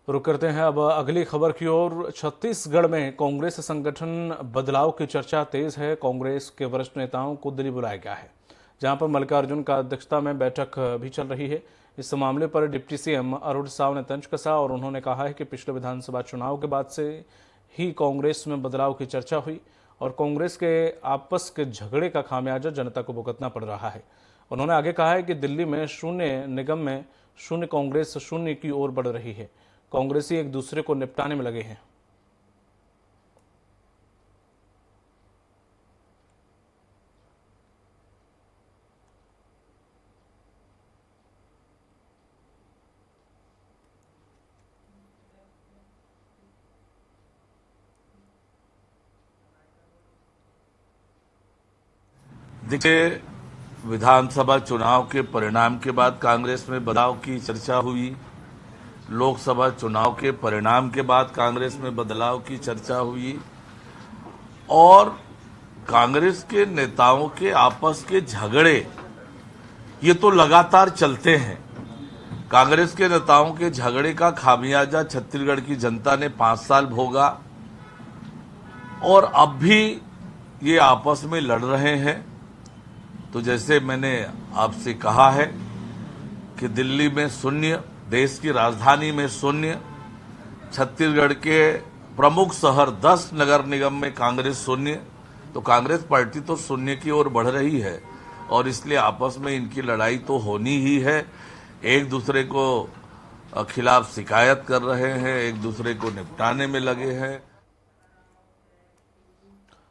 रुक करते हैं अब अगली खबर की ओर। छत्तीसगढ़ में कांग्रेस संगठन बदलाव की चर्चा तेज है। कांग्रेस के वरिष्ठ नेताओं को दिल्ली बुलाया गया है, जहां पर मल्लिकार्जुन का अध्यक्षता में बैठक भी चल रही है। इस मामले पर डिप्टी सीएम अरुण साव ने तंज कसा और उन्होंने कहा है कि पिछले विधानसभा चुनाव के बाद से ही कांग्रेस में बदलाव की चर्चा हुई और कांग्रेस के आपस के झगड़े का खामियाजा जनता को भुगतना पड़ रहा है। उन्होंने आगे कहा है कि दिल्ली में शून्य निगम में शून्य कांग्रेस शून्य की ओर बढ़ रही है। कांग्रेसी एक दूसरे को निपटाने में लगे हैं। देखिए, विधानसभा चुनाव के परिणाम के बाद कांग्रेस में बदलाव की चर्चा हुई। लोकसभा चुनाव के परिणाम के बाद कांग्रेस में बदलाव की चर्चा हुई और कांग्रेस के नेताओं के आपस के झगड़े ये तो लगातार चलते हैं। कांग्रेस के नेताओं के झगड़े का खामियाजा छत्तीसगढ़ की जनता ने 5 साल भोगा और अब भी ये आपस में लड़ रहे हैं। तो जैसे मैंने आपसे कहा है कि दिल्ली में शून्य, देश की राजधानी में शून्य, छत्तीसगढ़ के प्रमुख शहर 10 नगर निगम में कांग्रेस शून्य, तो कांग्रेस पार्टी तो शून्य की ओर बढ़ रही है और इसलिए आपस में इनकी लड़ाई तो होनी ही है। एक दूसरे को खिलाफ शिकायत कर रहे हैं, एक दूसरे को निपटाने में लगे हैं।